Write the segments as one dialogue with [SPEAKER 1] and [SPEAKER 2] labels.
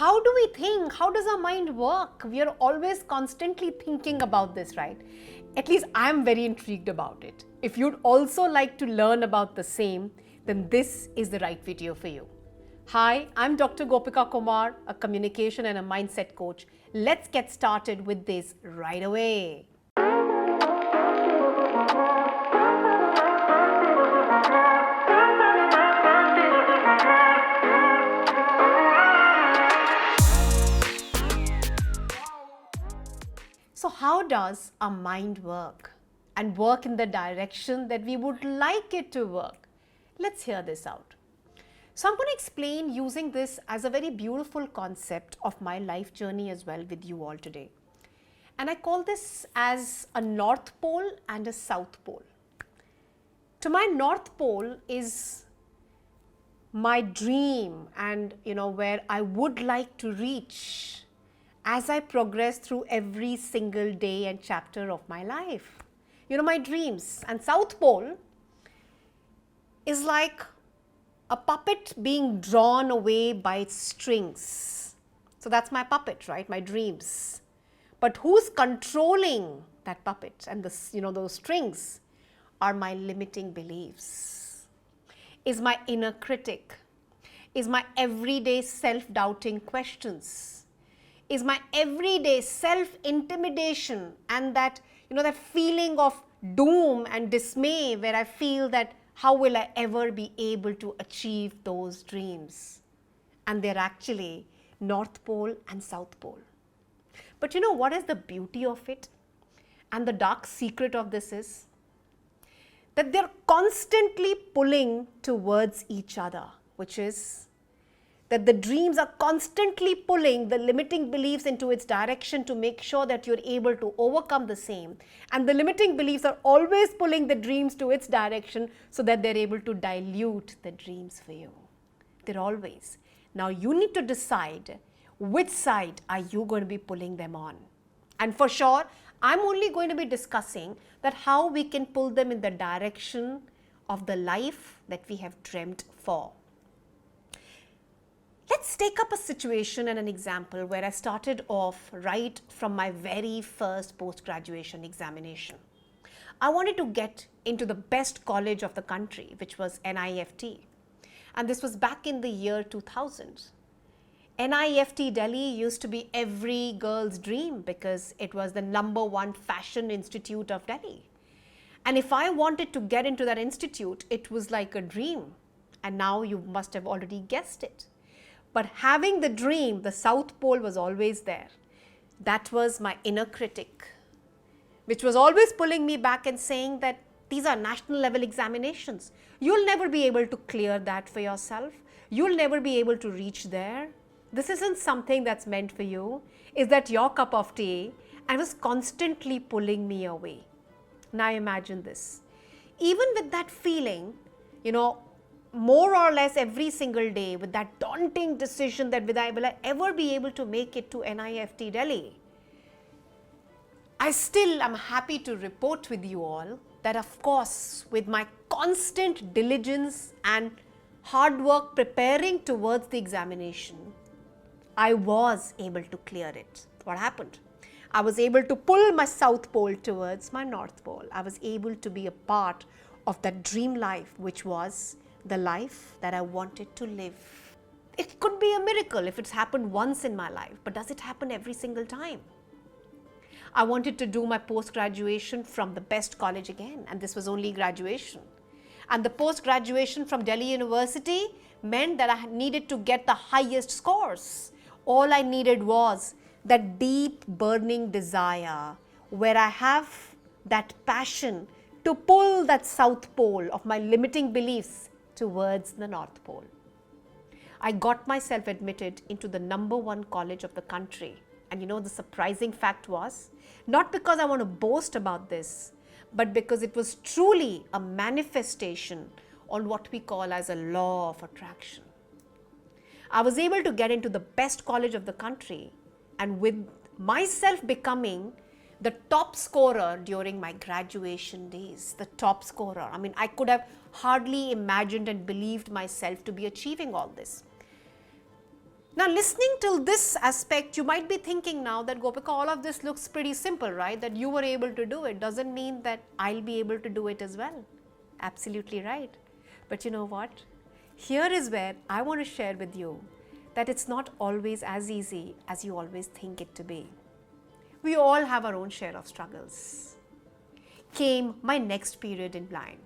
[SPEAKER 1] how do we think? How does our mind work? We are always constantly thinking about this, right? At least I'm very intrigued about it. If you'd also like to learn about the same, then this is the right video for you. Hi, I'm Dr. GopikaKumar, a communication and a mindset coach. Let's get started with this right away. So how does our mind work and work in the direction that we would like it to work? Let's hear this out. So I'm going to explain using this as a very beautiful concept of my life journey as well with you all today. And I call this as a North Pole and a South Pole. To my North Pole is my dream and where I would like to reach as I progress through every single day and chapter of my life. My dreams. And South Pole is like a puppet being drawn away by its strings. So that's my puppet, right? My dreams. But who's controlling that puppet? And those strings are my limiting beliefs. Is my inner critic. Is my everyday self-doubting questions. Is my everyday self-intimidation and that feeling of doom and dismay where I feel that how will I ever be able to achieve those dreams? And they're actually North Pole and South Pole. But what is the beauty of it? And the dark secret of this is that they're constantly pulling towards each other, which is that the dreams are constantly pulling the limiting beliefs into its direction to make sure that you're able to overcome the same. And the limiting beliefs are always pulling the dreams to its direction so that they're able to dilute the dreams for you. They're always. Now you need to decide which side are you going to be pulling them on. And for sure, I'm only going to be discussing that how we can pull them in the direction of the life that we have dreamt for. Let's take up a situation and an example where I started off right from my very first post-graduation examination. I wanted to get into the best college of the country, which was NIFT. And this was back in the year 2000. NIFT Delhi used to be every girl's dream because it was the #1 fashion institute of Delhi. And if I wanted to get into that institute, it was like a dream. And now you must have already guessed it. But having the dream, the South Pole was always there. That was my inner critic, which was always pulling me back and saying that these are national level examinations. You'll never be able to clear that for yourself. You'll never be able to reach there. This isn't something that's meant for you. Is that your cup of tea? And was constantly pulling me away. Now imagine this. Even with that feeling, more or less every single day with that daunting decision that will I ever be able to make it to NIFT Delhi, I still am happy to report with you all that of course with my constant diligence and hard work preparing towards the examination, I was able to clear it. What happened? I was able to pull my South Pole towards my North Pole. I was able to be a part of that dream life, which was the life that I wanted to live. It could be a miracle if it's happened once in my life, but does it happen every single time? I wanted to do my post-graduation from the best college again, and this was only graduation. And the post-graduation from Delhi University meant that I needed to get the highest scores. All I needed was that deep burning desire where I have that passion to pull that South Pole of my limiting beliefs towards the North Pole. I got myself admitted into the #1 college of the country. And the surprising fact was, not because I want to boast about this, but because it was truly a manifestation on what we call as a law of attraction. I was able to get into the best college of the country, and with myself becoming the top scorer during my graduation days, the top scorer. I could have hardly imagined and believed myself to be achieving all this. Now, listening to this aspect, you might be thinking now that Gopika, all of this looks pretty simple, right? That you were able to do it doesn't mean that I'll be able to do it as well. Absolutely right. But you know what? Here is where I want to share with you that it's not always as easy as you always think it to be. We all have our own share of struggles. Came my next period in line,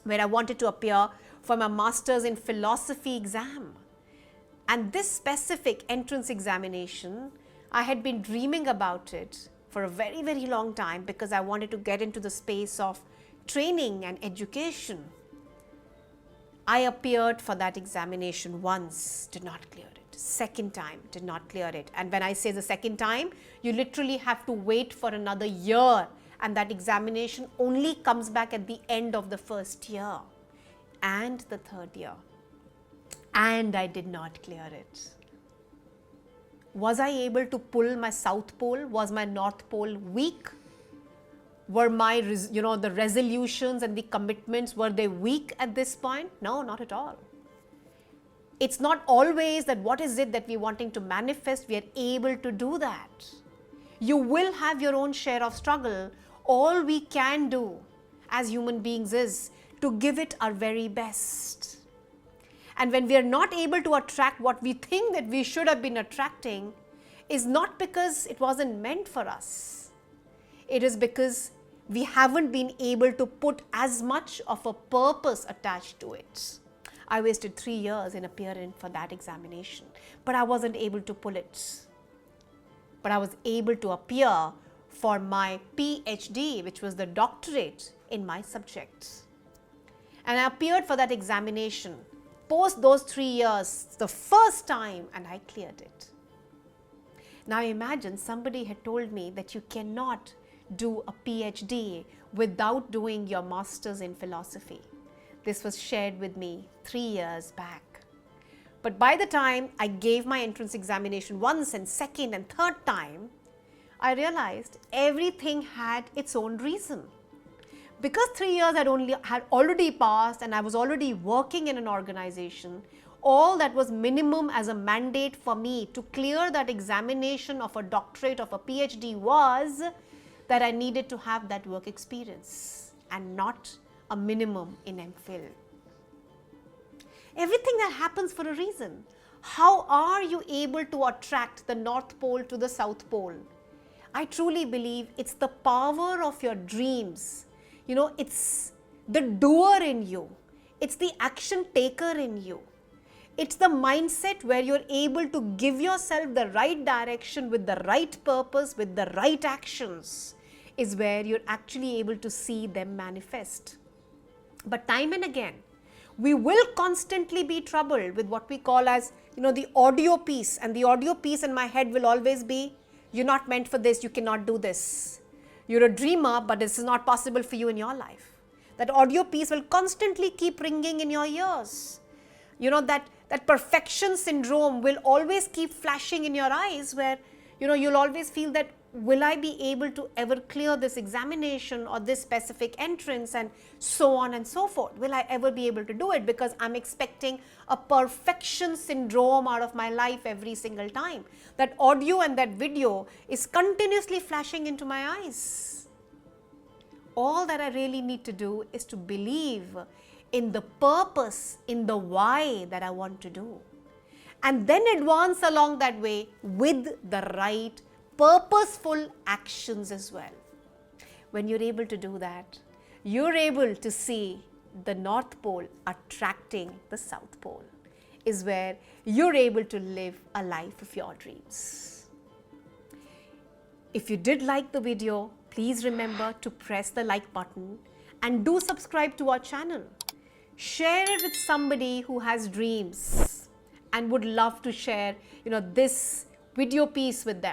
[SPEAKER 1] where I wanted to appear for my master's in philosophy exam. And this specific entrance examination, I had been dreaming about it for a very, very long time because I wanted to get into the space of training and education. I appeared for that examination once, did not clear it. Second time, did not clear it. And when I say the second time, you literally have to wait for another year, and that examination only comes back at the end of the first year and the third year. And I did not clear it. Was I able to pull my South Pole? Was my North Pole weak? Were my, the resolutions and the commitments, were they weak at this point? No, not at all. It's not always that what is it that we're wanting to manifest, we are able to do that. You will have your own share of struggle. All we can do as human beings is to give it our very best. And when we are not able to attract what we think that we should have been attracting, is not because it wasn't meant for us. It is because we haven't been able to put as much of a purpose attached to it. I wasted 3 years in appearing for that examination, but I wasn't able to pull it. But I was able to appear for my PhD, which was the doctorate in my subject. And I appeared for that examination post those 3 years, the first time, and I cleared it. Now imagine somebody had told me that you cannot do a PhD without doing your master's in philosophy. This was shared with me 3 years back. But by the time I gave my entrance examination once and second and third time, I realized everything had its own reason. Because 3 years had already passed and I was already working in an organization, all that was minimum as a mandate for me to clear that examination of a doctorate, of a PhD, was that I needed to have that work experience and not a minimum in MPhil. Everything that happens for a reason. How are you able to attract the North Pole to the South Pole? I truly believe it's the power of your dreams. It's the doer in you. It's the action taker in you. It's the mindset where you're able to give yourself the right direction with the right purpose, with the right actions, is where you're actually able to see them manifest. But time and again, we will constantly be troubled with what we call as, the audio piece. And the audio piece in my head will always be, you're not meant for this, you cannot do this. You're a dreamer, but this is not possible for you in your life. That audio piece will constantly keep ringing in your ears. That perfection syndrome will always keep flashing in your eyes where, you'll always feel that, will I be able to ever clear this examination or this specific entrance, and so on and so forth? Will I ever be able to do it? Because I'm expecting a perfection syndrome out of my life every single time. That audio and that video is continuously flashing into my eyes. All that I really need to do is to believe in the purpose, in the why that I want to do. And then advance along that way with the right purposeful actions as well. When you're able to do that, you're able to see the North Pole attracting the South Pole, is where you're able to live a life of your dreams. If you did like the video, please remember to press the like button and do subscribe to our channel. Share it with somebody who has dreams and would love to share, this video piece with them.